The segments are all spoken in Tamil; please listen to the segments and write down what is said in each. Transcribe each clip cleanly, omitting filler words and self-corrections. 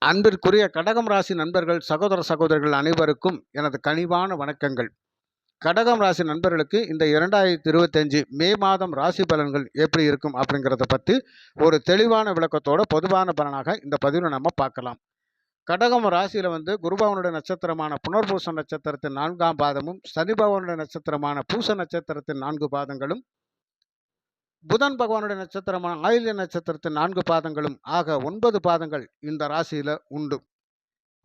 அன்பிற்குரிய கடகம் ராசி நண்பர்கள், சகோதர சகோதரிகள் அனைவருக்கும் எனது கனிவான வணக்கங்கள். கடகம் ராசி நண்பர்களுக்கு இந்த 2025 மே மாதம் ராசி பலன்கள் எப்படி இருக்கும் அப்படிங்கிறத பற்றி ஒரு தெளிவான விளக்கத்தோட பொதுவான பலனாக இந்த பதிவில் நம்ம பார்க்கலாம். கடகம் ராசியில் குருபவனுடைய நட்சத்திரமான புனர்பூச நட்சத்திரத்தின் 4ஆம் பாதமும், சனி பகவானுடைய நட்சத்திரமான பூச நட்சத்திரத்தின் 4 பாதங்களும், புதன் பகவானுடைய நட்சத்திரமான ஆயில்ய நட்சத்திரத்தின் 4 பாதங்களும் ஆக 9 பாதங்கள் இந்த ராசியில் உண்டு.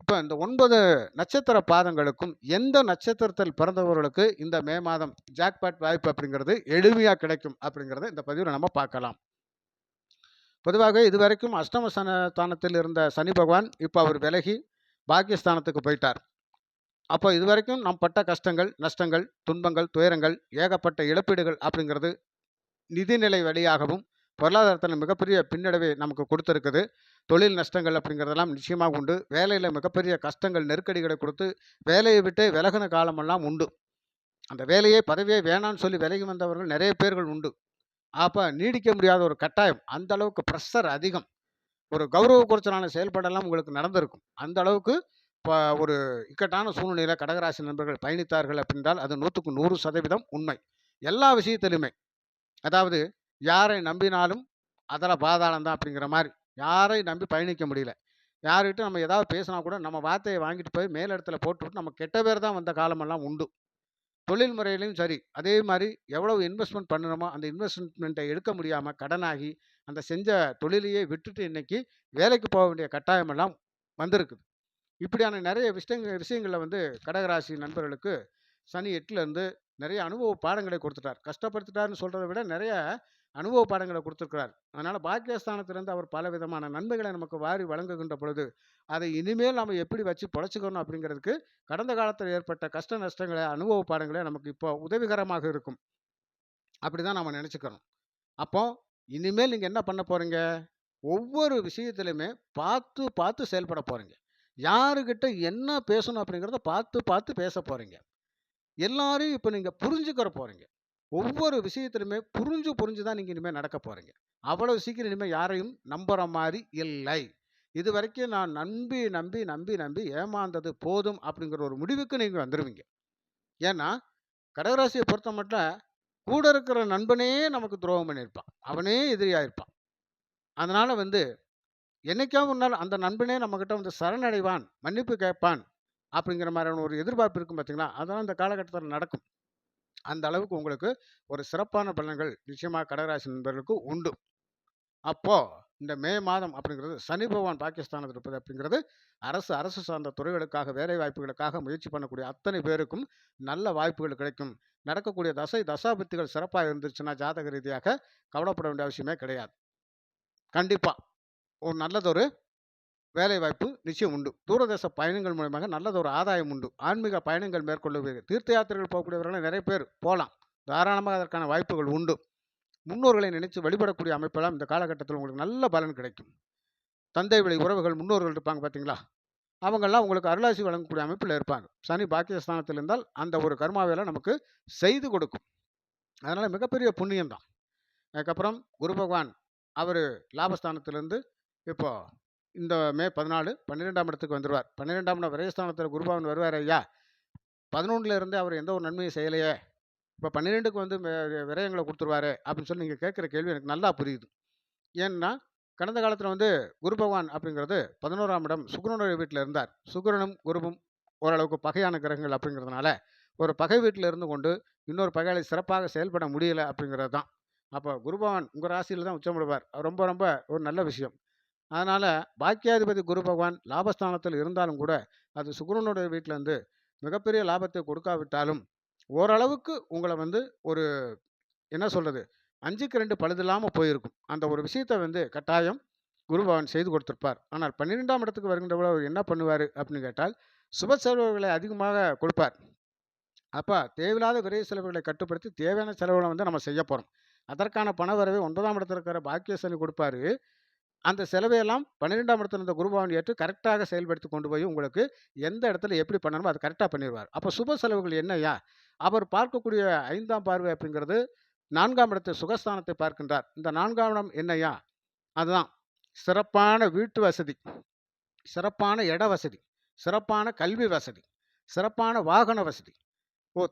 இப்போ இந்த 9 நட்சத்திர பாதங்களுக்கும் எந்த நட்சத்திரத்தில் பிறந்தவர்களுக்கு இந்த மே மாதம் ஜாக்பாட் வாய்ப்பு அப்படிங்கிறது எளிமையாக கிடைக்கும் அப்படிங்கிறத இந்த பதிவில் நம்ம பார்க்கலாம். பொதுவாக இதுவரைக்கும் அஷ்டம ஸ்தானத்தில் இருந்த சனி பகவான் இப்போ அவர் விலகி பாக்கியஸ்தானத்துக்கு போயிட்டார். அப்போ இதுவரைக்கும் நாம் பட்ட கஷ்டங்கள், நஷ்டங்கள், துன்பங்கள், துயரங்கள், ஏகப்பட்ட இழப்பீடுகள் அப்படிங்கிறது நிதிநிலை வழியாகவும் பொருளாதாரத்தில் மிகப்பெரிய பின்னடைவை நமக்கு கொடுத்துருக்குது. தொழில் நஷ்டங்கள் அப்படிங்கிறதெல்லாம் நிச்சயமாக உண்டு. வேலையில் மிகப்பெரிய கஷ்டங்கள், நெருக்கடிகளை கொடுத்து வேலையை விட்டு விலகின காலமெல்லாம் உண்டு. அந்த வேலையை, பதவியை வேணான்னு சொல்லி விலகி வந்தவர்கள் நிறைய பேர்கள் உண்டு. அப்போ நீடிக்க முடியாத ஒரு கட்டாயம், அந்த அளவுக்கு ப்ரெஷர் அதிகம், ஒரு கௌரவ குறைச்சலான செயல்பாடெல்லாம் உங்களுக்கு நடந்திருக்கும். அந்த அளவுக்கு இப்போ ஒரு இக்கட்டான சூழ்நிலையில் கடகராசி நண்பர்கள் பயணித்தார்கள் அப்படின்றால் அது 100க்கு 100% உண்மை. எல்லா விஷயத்திலுமே, அதாவது யாரை நம்பினாலும் அதில் பாதாளம் தான் அப்படிங்கிற மாதிரி, யாரை நம்பி பயணிக்க முடியல. யார்கிட்ட நம்ம ஏதாவது பேசினா கூட நம்ம வார்த்தையை வாங்கிட்டு போய் மேலிடத்துல போட்டுவிட்டு நம்ம கெட்ட பேர் தான் வந்த காலமெல்லாம் உண்டு. தொழில் முறையிலையும் சரி, அதே மாதிரி எவ்வளவு இன்வெஸ்ட்மெண்ட் பண்ணணுமோ அந்த இன்வெஸ்ட்மெண்ட்டை எடுக்க முடியாமல் கடனாகி அந்த செஞ்ச தொழிலையே விட்டுட்டு இன்னைக்கு வேலைக்கு போக வேண்டிய கட்டாயமெல்லாம் வந்திருக்குது. இப்படியான நிறைய விஷயங்களில் கடகராசி நண்பர்களுக்கு சனி 8லேருந்து நிறைய அனுபவ பாடங்களை கொடுத்துட்டார். கஷ்டப்படுத்திட்டாருன்னு சொல்கிறத விட நிறைய அனுபவ பாடங்களை கொடுத்துருக்கிறார். அதனால் பாக்கியஸ்தானத்திலிருந்து அவர் பல விதமான நன்மைகளை நமக்கு வாரி வழங்குகின்ற பொழுது அதை இனிமேல் நம்ம எப்படி வச்சு பொழைச்சிக்கணும் அப்படிங்கிறதுக்கு கடந்த காலத்தில் ஏற்பட்ட கஷ்ட நஷ்டங்களை, அனுபவ பாடங்களை நமக்கு இப்போ உதவிகரமாக இருக்கும். அப்படி தான் நம்ம நினச்சிக்கிறோம். அப்போ இனிமேல் நீங்கள் என்ன பண்ண போகிறீங்க? ஒவ்வொரு விஷயத்துலையுமே பார்த்து பார்த்து செயல்பட போகிறீங்க. யாருக்கிட்ட என்ன பேசணும் அப்படிங்கிறத பார்த்து பார்த்து பேச போகிறீங்க. எல்லாரையும் இப்போ நீங்கள் புரிஞ்சுக்கிற போகிறீங்க. ஒவ்வொரு விஷயத்திலுமே புரிஞ்சு தான் நீங்கள் இனிமேல் நடக்க போகிறீங்க. அவ்வளவு சீக்கிரம் இனிமேல் யாரையும் நம்புகிற மாதிரி இல்லை. இது வரைக்கும் நான் நம்பி நம்பி நம்பி நம்பி ஏமாந்தது போதும் அப்படிங்கிற ஒரு முடிவுக்கு நீங்கள் வந்துடுவீங்க. ஏன்னா கடகராசியை பொறுத்த மட்டும் கூட இருக்கிற நண்பனே நமக்கு துரோகம் பண்ணியிருப்பான், அவனே எதிரியாக இருப்பான். அதனால் என்னைக்காவது ஒரு நாள் அந்த நண்பனே நம்மக்கிட்ட சரணடைவான், மன்னிப்பு கேட்பான் அப்படிங்கிற மாதிரியான ஒரு எதிர்பார்ப்பு இருக்கும் பார்த்தீங்களா? அதெல்லாம் இந்த காலகட்டத்தில் நடக்கும். அந்த அளவுக்கு உங்களுக்கு ஒரு சிறப்பான பலன்கள் நிச்சயமாக கடகராசி நண்பர்களுக்கு உண்டு. அப்போ இந்த மே மாதம் அப்படிங்கிறது சனி பகவான் பாகிஸ்தானத்தில் இருப்பது அப்படிங்கிறது அரசு சார்ந்த துறைகளுக்காக, வேலை வாய்ப்புகளுக்காக முயற்சி பண்ணக்கூடிய அத்தனை பேருக்கும் நல்ல வாய்ப்புகள் கிடைக்கும். நடக்கக்கூடிய தசாபுத்திகள் சிறப்பாக இருந்துச்சுன்னா ஜாதக ரீதியாக கவலைப்பட வேண்டிய அவசியமே கிடையாது. கண்டிப்பாக ஒரு நல்லதொரு வேலை வாய்ப்பு நிச்சயம் உண்டு. தூரதேச பயணங்கள் மூலமாக நல்லதொரு ஆதாயம் உண்டு. ஆன்மீக பயணங்கள் மேற்கொள்ளுவீர்கள். தீர்த்த யாத்திரைகள் போகக்கூடியவர்கள் நிறைய பேர் போகலாம். தாராளமாக அதற்கான வாய்ப்புகள் உண்டு. முன்னோர்களை நினைத்து வழிபடக்கூடிய அமைப்பெல்லாம் இந்த காலகட்டத்தில் உங்களுக்கு நல்ல பலன் கிடைக்கும். தந்தை வழி உறவுகள், முன்னோர்கள் இருப்பாங்க பார்த்தீங்களா? அவங்கெல்லாம் உங்களுக்கு அருளாசி வழங்கக்கூடிய அமைப்பில் இருப்பாங்க. சனி பாக்கியஸ்தானத்தில் இருந்தால் அந்த ஒரு கர்மாவையெல்லாம் நமக்கு செய்து கொடுக்கும். அதனால் மிகப்பெரிய புண்ணியம் தான். அதுக்கப்புறம் குரு பகவான் அவர் லாபஸ்தானத்திலிருந்து இப்போ இந்த மே 14 12ஆம் இடத்துக்கு வந்துடுவார். 12ஆம் இடம் விரயஸ்தானத்தில் குருபவன் வருவார். ஐயா 11ல் இருந்து அவர் எந்த ஒரு நன்மையும் செய்யலையே, இப்போ 12க்கு விரயங்களை கொடுத்துருவாரு அப்படின்னு சொல்லி நீங்கள் கேட்குற கேள்வி எனக்கு நல்லா புரியுது. ஏன்னா கடந்த காலத்தில் குரு பகவான் அப்படிங்கிறது 11ஆம் இடம் சுக்கிரனுடைய வீட்டில் இருந்தார். சுக்கிரனும் குருவும் ஓரளவுக்கு பகையான கிரகங்கள் அப்படிங்கிறதுனால ஒரு பகை வீட்டில் இருந்து கொண்டு இன்னொரு பகையாளி சிறப்பாக செயல்பட முடியலை அப்படிங்கிறது தான். அப்போ குருபகவான் உங்கள் ராசியில் தான் உச்சமிடுவார். ரொம்ப ரொம்ப ஒரு நல்ல விஷயம். அதனால் பாக்கியாதிபதி குரு பகவான் லாபஸ்தானத்தில் இருந்தாலும் கூட அது சுக்கிரனுடைய வீட்டிலேருந்து மிகப்பெரிய லாபத்தை கொடுக்காவிட்டாலும் ஓரளவுக்கு உங்களை ஒரு என்ன சொல்கிறது 5க்கு 2 பழுதில்லாமல் போயிருக்கும். அந்த ஒரு விஷயத்தை கட்டாயம் குரு பகவான் செய்து கொடுத்துருப்பார். ஆனால் 12ஆம் இடத்துக்கு வருகின்றவர்கள் அவர் என்ன பண்ணுவார் அப்படின்னு கேட்டால் சுப செலவுகளை அதிகமாக கொடுப்பார். அப்போ தேவையில்லாத விரை செலவுகளை கட்டுப்படுத்தி தேவையான செலவுகளை நம்ம செய்ய போகிறோம். அதற்கான பண வரவை 9ஆம் இடத்துல இருக்கிற பாக்கிய சனி கொடுப்பாரு. அந்த செலவையெல்லாம் 12ஆம் இடத்துல இருந்த குருபவன் ஏற்று கரெக்டாக செயல்படுத்தி கொண்டு போய் உங்களுக்கு எந்த இடத்துல எப்படி பண்ணணுமோ அது கரெக்டாக பண்ணிடுவார். அப்போ சுப செலவுகள் என்னையா? அவர் பார்க்கக்கூடிய 5ஆம் பார்வை அப்படிங்கிறது 4ஆம் இடத்தை சுகஸ்தானத்தை பார்க்கின்றார். இந்த 4ஆம் இடம் என்னையா? அதுதான் சிறப்பான வீட்டு வசதி, சிறப்பான இட வசதி, சிறப்பான கல்வி வசதி, சிறப்பான வாகன வசதி,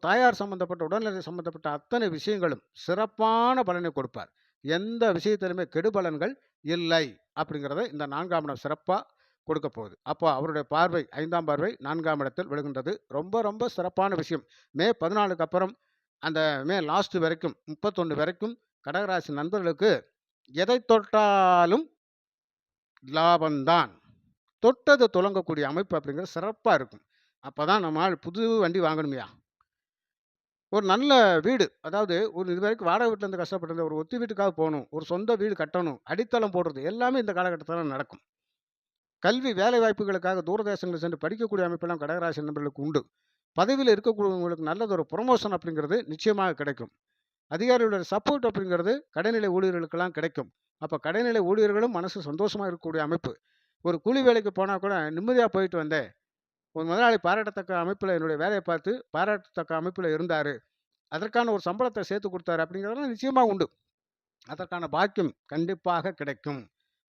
தாயார் சம்பந்தப்பட்ட, உடல்நிலை சம்பந்தப்பட்ட அத்தனை விஷயங்களும் சிறப்பான பலனை கொடுப்பார். எந்த விஷயத்திலுமே கெடுபலன்கள் இல்லை அப்படிங்கிறத இந்த 4ஆம் இடம் சிறப்பா கொடுக்க போகுது. அப்போ அவருடைய பார்வை 5ஆம் பார்வை 4ஆம் இடத்தில் விழுகின்றது. ரொம்ப ரொம்ப சிறப்பான விஷயம். மே 14க்கு அப்புறம் அந்த மே லாஸ்ட் வரைக்கும் 31 வரைக்கும் கடகராசி நண்பர்களுக்கு எதை தொட்டாலும் லாபம்தான். தொட்டது துலங்கக்கூடிய அமைப்பு அப்படிங்கிறது சிறப்பா இருக்கும். அப்பதான் நம்ம ஆள் புது வண்டி வாங்கணும்யா. ஒரு நல்ல வீடு, அதாவது ஒரு இதுவரைக்கும் வாடகை வீட்ல இருந்து கஷ்டப்பட்டு ஒரு ஒத்தி வீட்டுக்காக போணும். ஒரு சொந்த வீடு கட்டணும். அடித்தளம் போடுறது எல்லாமே இந்த காலகட்டத்தில நடக்கும். கல்வி, வேலை வாய்ப்புகளுக்காக தூரதேசங்கள் சென்று படிக்கக்கூடிய அமைப்பெல்லாம் கடகராசி நண்பர்களுக்கு உண்டு. பதவியில இருக்கக்கூடியவங்களுக்கு நல்லதொரு புரமோஷன் அப்படிங்கிறது நிச்சயமாக கிடைக்கும். அதிகாரிகளோட சப்போர்ட் அப்படிங்கிறது கடைநிலை ஊழியர்களுக்கெல்லாம் கிடைக்கும். அப்ப கடைநிலை ஊழியர்களும் மனசு சந்தோஷமா இருக்கக்கூடிய அமைப்பு. ஒரு கூலி வேலைக்கு போனா கூட நிம்மதியா போயிட்டு வந்தேன். ஒரு முதலாளி பாராட்டத்தக்க அமைப்புல என்னுடைய வேலைய பார்த்து பாராட்டத்தக்க அமைப்புல இருந்தாரு. அதற்கான ஒரு சம்பளத்த சேர்த்து குடுத்தாரு அப்படிங்கிறதெல்லாம் நிச்சயமா உண்டு. அதற்கான பாக்கியம் கண்டிப்பாக கிடைக்கும்.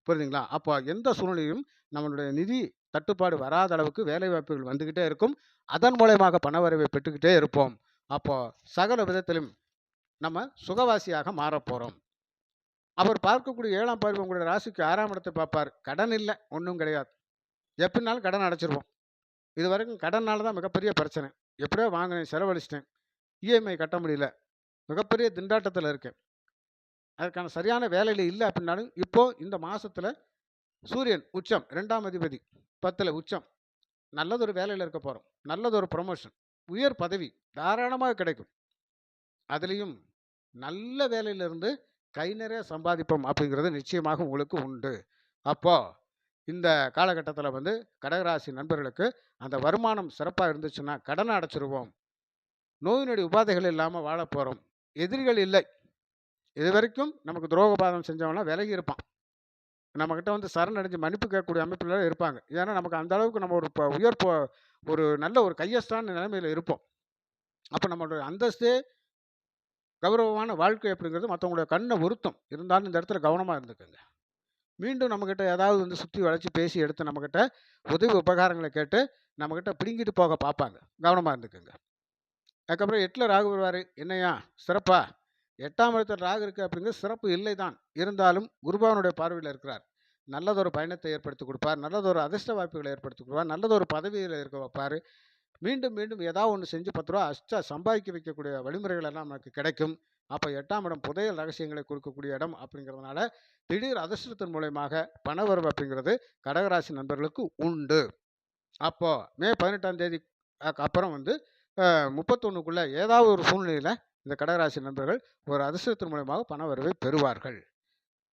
புரியுதுங்களா? அப்போ எந்த சூழ்நிலையிலும் நம்மளுடைய நிதி தட்டுப்பாடு வராத அளவுக்கு வேலைவாய்ப்புகள் வந்துகிட்டே இருக்கும். அதன் மூலியமாக பணவரவை பெற்றுக்கிட்டே இருப்போம். அப்போ சகல விதத்திலும் நம்ம சுகவாசியாக மாறப்போறோம். அவர் பார்க்கக்கூடிய 7ஆம் பார்வை உங்களுடைய ராசிக்கு 6ஆம் இடத்தை பார்ப்பார். கடன் இல்ல, ஒண்ணும் கிடையாது. எப்படினாலும் கடன் அடைச்சிருவோம். இதுவரைக்கும் கடன்னால தான் மிகப்பெரிய பிரச்சனை. எப்படியோ வாங்கினேன், செலவழிச்சிட்டேன். இஎம்ஐ கட்ட முடியல. மிகப்பெரிய திண்டாட்டத்தில இருக்கேன். அதற்கான சரியான வேலையில இல்ல அப்படின்னாலும், இப்போ இந்த மாசத்துல சூரியன் உச்சம் 2ஆம் அதிபதி 10ல உச்சம். நல்லதொரு வேலையில இருக்க போறோம். நல்லதொரு புரமோஷன், உயர் பதவி தாராளமாக கிடைக்கும். அதிலயும் நல்ல வேலையில இருந்து கை நிறைய சம்பாதிப்போம் அப்படிங்கிறது நிச்சயமாக உங்களுக்கு உண்டு. அப்போ இந்த காலகட்டத்தில வந்து கடகராசி நண்பர்களுக்கு அந்த வருமானம் சிறப்பா இருந்துச்சுன்னா, கடன அடைச்சிருவோம். நோய் நொடி உபாதைகள் இல்லாம வாழப் போறோம். எதிரிகள் இல்லை. இதுவரைக்கும் நமக்கு துரோகபாதம் செஞ்சவன்லாம் விலகி இருப்பான். நம்மகிட்ட வந்து சரணடைஞ்சு மன்னிப்பு கேட்கக்கூடிய அமைப்புல இருப்பாங்க. ஏன்னா, நமக்கு அந்த அளவுக்கு நம்ம ஒரு ஒரு நல்ல ஒரு கையஸ்தான நிலைமையில இருப்போம். அப்ப நம்மளுடைய அந்தஸ்தே கௌரவமான வாழ்க்கை அப்படிங்கிறது மத்தவங்களுடைய கண்ண உறுத்தும். இருந்தாலும் இந்த இடத்துல கவனமா இருந்துக்கங்க. மீண்டும் நம்மகிட்ட ஏதாவது வந்து சுத்தி வளைச்சு பேசி எடுத்து நம்மகிட்ட உதவி உபகாரங்கள கேட்டு, நம்மகிட்ட பிடுங்கிட்டு போக பார்ப்பாங்க. கவனமா இருந்துக்கங்க. அதுக்கப்புறம் 8ல ராகு வருவாரு. என்னய்யா சிறப்பா? 8ஆம் இடத்துல ராகு இருக்கு அப்படிங்கிறது சிறப்பு இல்லை தான். இருந்தாலும் குருபகவானுடைய பார்வையில இருக்கிறார். நல்லதொரு பயணத்தை ஏற்படுத்திக் கொடுப்பார். நல்லதொரு அதிர்ஷ்ட வாய்ப்புகளை ஏற்படுத்திக் கொடுப்பார். நல்லதொரு பதவியில இருக்க வைப்பாரு. மீண்டும் மீண்டும் ஏதாவது ஒண்ணு செஞ்சு ரூ. 10 சம்பாதிக்க வைக்கக்கூடிய வழிமுறைகள் எல்லாம் நமக்கு கிடைக்கும். அப்ப 8ஆம் இடம் புதையல் ரகசியங்களை கொடுக்கக்கூடிய இடம் அப்படிங்கிறதுனால, திடீர் அதிர்ஷ்டத்தின் மூலியமாக பணவரவு அப்படிங்கிறது கடகராசி நண்பர்களுக்கு உண்டு. அப்போ மே 18ஆம் தேதி அப்புறம் வந்து 31க்குள்ள ஏதாவது ஒரு சூழ்நிலையில இந்த கடகராசி நண்பர்கள் ஒரு அதிர்ஷ்டத்தின் மூலியமாக பணவரவை பெறுவார்கள்.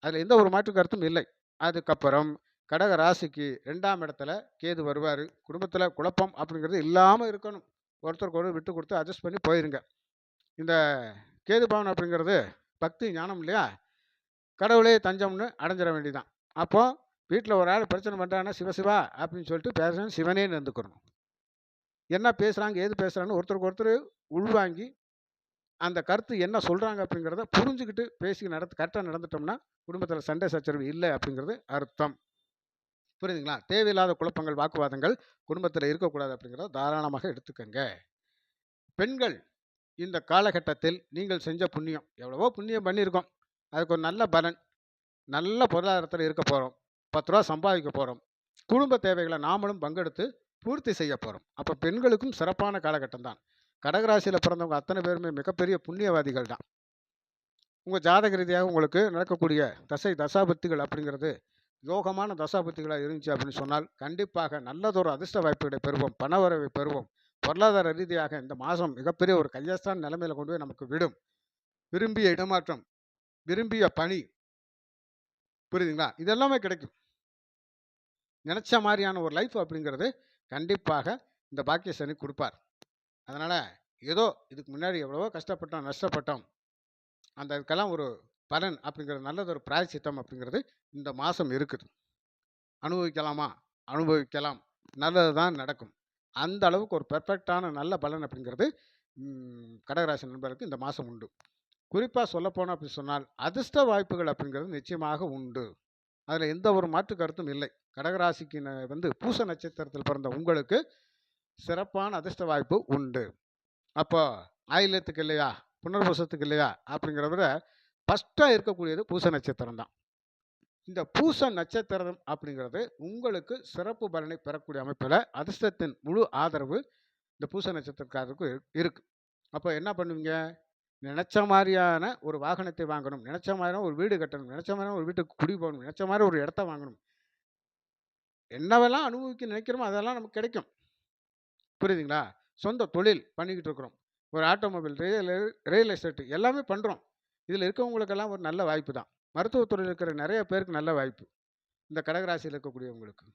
அதுல எந்த ஒரு மாற்று கருத்தும் இல்லை. அதுக்கப்புறம் கடக ராசிக்கு 2ஆம் இடத்துல கேது வருவாரு. குடும்பத்துல குழப்பம் அப்படிங்கிறது இல்லாம இருக்கணும். ஒருத்தருக்கு ஒருத்தர் விட்டு குடுத்து அட்ஜஸ்ட் பண்ணி போயிருங்க. இந்த கேது பவன் அப்படிங்கிறது பக்தி ஞானம் இல்லையா? கடவுளே தஞ்சம்னு அடைஞ்சிட வேண்டியதுதான். அப்போ வீட்ல ஒரு ஆள் பிரச்சனை பண்றான்னா, சிவசிவா அப்படின்னு சொல்லிட்டு பேசணும், சிவனேன்னு இருந்துக்கிறணும். என்ன பேசுறாங்க, ஏது பேசுறாங்கன்னு ஒருத்தருக்கு ஒருத்தர் உள்வாங்கி, அந்த கருத்து என்ன சொல்றாங்க அப்படிங்கிறத புரிஞ்சுகிட்டு பேசி கரெக்ட்டா நடந்துட்டோம்னா, குடும்பத்துல சண்டை சச்சரவு இல்ல அப்படிங்கிறது அர்த்தம். புரியுதுங்களா? தேவையில்லாத குழப்பங்கள், வாக்குவாதங்கள் குடும்பத்துல இருக்கக்கூடாது அப்படிங்கிறத தாராளமாக எடுத்துக்கங்க. பெண்கள் இந்த காலகட்டத்தில் நீங்கள் செஞ்ச புண்ணியம், எவ்வளவோ புண்ணியம் பண்ணியிருக்கோம். அதுக்கு ஒரு நல்ல பலன். நல்ல பொருளாதாரத்துல இருக்க போறோம். ரூ. 10 சம்பாதிக்க போறோம். குடும்ப தேவைகள நாமளும் பங்கெடுத்து பூர்த்தி செய்ய போறோம். அப்ப பெண்களுக்கும் சிறப்பான காலகட்டம் தான். கடகராசியில பிறந்தவங்க அத்தனை பேருமே மிகப்பெரிய புண்ணியவாதிகள் தான். உங்க ஜாதக ரீதியாக உங்களுக்கு நடக்கக்கூடிய தசாபுத்திகள் அப்படிங்கிறது யோகமான தசாபுத்திகளா இருந்துச்சு அப்படின்னு சொன்னால், கண்டிப்பாக நல்லதொரு அதிர்ஷ்ட வாய்ப்புகளை பெறுவோம். பணவரவை பெறுவோம். பொருளாதார ரீதியாக இந்த மாசம் மிகப்பெரிய ஒரு கையஸ்தான நிலைமையில கொண்டு போய் நமக்கு விடும். விரும்பிய இடமாற்றம், விரும்பிய பணி, புரியுதுங்களா? இது எல்லாமே கிடைக்கும். நினைச்ச மாரியான ஒரு லைஃப் அப்படிங்கிறது கண்டிப்பாக இந்த பாக்கிய சனி குடுப்பார். அதனால ஏதோ இதுக்கு முன்னாடி எவ்வளவோ கஷ்டப்பட்டோம், நஷ்டப்பட்டோம். அந்த இதுக்கெல்லாம் ஒரு பலன் அப்படிங்கிறது நல்லதொரு பிராயச்சித்தம் அப்படிங்கிறது இந்த மாசம் இருக்குது. அனுபவிக்கலாமா? அனுபவிக்கலாம். நல்லது தான் நடக்கும். அந்த அளவுக்கு ஒரு பெர்ஃபெக்ட்டான நல்ல பலன் அப்படிங்கிறது கடகராசி நண்பர்களுக்கு இந்த மாசம் உண்டு. குறிப்பா சொல்லப்போனோம் அப்படின்னு சொன்னால், அதிர்ஷ்ட வாய்ப்புகள் அப்படிங்கிறது நிச்சயமாக உண்டு. அதில் எந்த ஒரு மாற்று கருத்தும் இல்லை. கடகராசிக்கு வந்து பூச நட்சத்திரத்தில் பிறந்த உங்களுக்கு சிறப்பான அதிர்ஷ்ட வாய்ப்பு உண்டு. அப்போ ஆயில்யத்துக்கு இல்லையா, புனர்பூசத்துக்கு இல்லையா அப்படிங்கிறத விட ஃபர்ஸ்ட்டாக இருக்கக்கூடியது பூச நட்சத்திரம் தான். இந்த பூச நட்சத்திரம் அப்படிங்கிறது உங்களுக்கு சிறப்பு பலனை பெறக்கூடிய அமைப்பில் அதிர்ஷ்டத்தின் முழு ஆதரவு இந்த பூச நட்சத்திரக்காரருக்கு இருக்கு. அப்போ என்ன பண்ணுவீங்க? நினைச்ச மாதிரியான ஒரு வாகனத்தை வாங்கணும், நினைச்ச மாதிரியான ஒரு வீடு கட்டணும், நினைச்ச மாதிரியான ஒரு வீட்டுக்கு குடி போகணும், நினைச்ச மாதிரி ஒரு இடத்த வாங்கணும். என்னவெல்லாம் அனுபவிக்க நினைக்கிறோமோ அதெல்லாம் நமக்கு கிடைக்கும். புரியுதுங்களா? சொந்த தொழில் பண்ணிக்கிட்டு இருக்கிறோம். ஒரு ஆட்டோமொபைல், ரியல் எஸ்டேட் எல்லாமே பண்ணுறோம். இதில் இருக்கவங்களுக்கெல்லாம் ஒரு நல்ல வாய்ப்பு தான். மருத்துவத்துறையில் இருக்கிற நிறைய பேருக்கு நல்ல வாய்ப்பு. இந்த கடகராசியில் இருக்கக்கூடியவங்களுக்கு.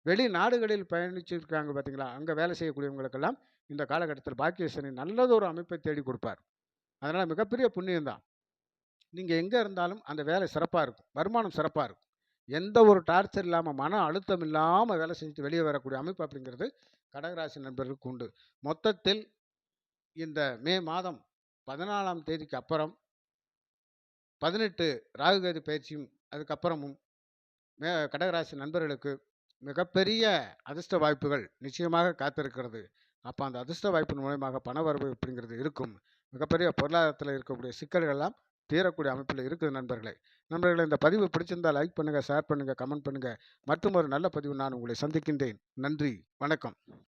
வெளிநாடுகளில் பயணிச்சிருக்காங்க பார்த்தீங்களா? அங்கே வேலை செய்யக்கூடியவங்களுக்கெல்லாம் இந்த காலகட்டத்தில் பாக்கியசனி நல்லதொரு அமைப்பை தேடி கொடுப்பார். அதனால் மிகப்பெரிய புண்ணியம் தான். நீங்கள் எங்கே இருந்தாலும் அந்த வேலை சிறப்பாக இருக்கும். வருமானம் சிறப்பாக இருக்கும். எந்த ஒரு டார்ச்சர் இல்லாமல், மன அழுத்தம் இல்லாமல் வேலை செஞ்சுட்டு வெளியே வரக்கூடிய அமைப்பு அப்படிங்கிறது கடகராசி நண்பர்களுக்கு உண்டு. மொத்தத்தில் இந்த மே மாதம் 14ஆம் தேதிக்கு அப்புறம் 18 ராகுகேது பயிற்சியும் அதுக்கப்புறமும் கடகராசி நண்பர்களுக்கு மிகப்பெரிய அதிர்ஷ்ட வாய்ப்புகள் நிச்சயமாக காத்திருக்கிறது. அப்போ அந்த அதிர்ஷ்ட வாய்ப்பின் மூலமாக பணவரவு அப்படிங்கிறது இருக்கும். மிகப்பெரிய பொருளாதாரத்தில் இருக்கக்கூடிய சிக்கல்கள் எல்லாம் தீரக்கூடிய அமைப்பில் இருக்குது நண்பர்களே. நண்பர்களே, இந்த பதிவு பிடிச்சிருந்தால் லைக் பண்ணுங்கள், ஷேர் பண்ணுங்கள், கமெண்ட் பண்ணுங்கள். மற்றும் ஒரு நல்ல பதிவு நான் உங்களை சந்திக்கின்றேன். நன்றி, வணக்கம்.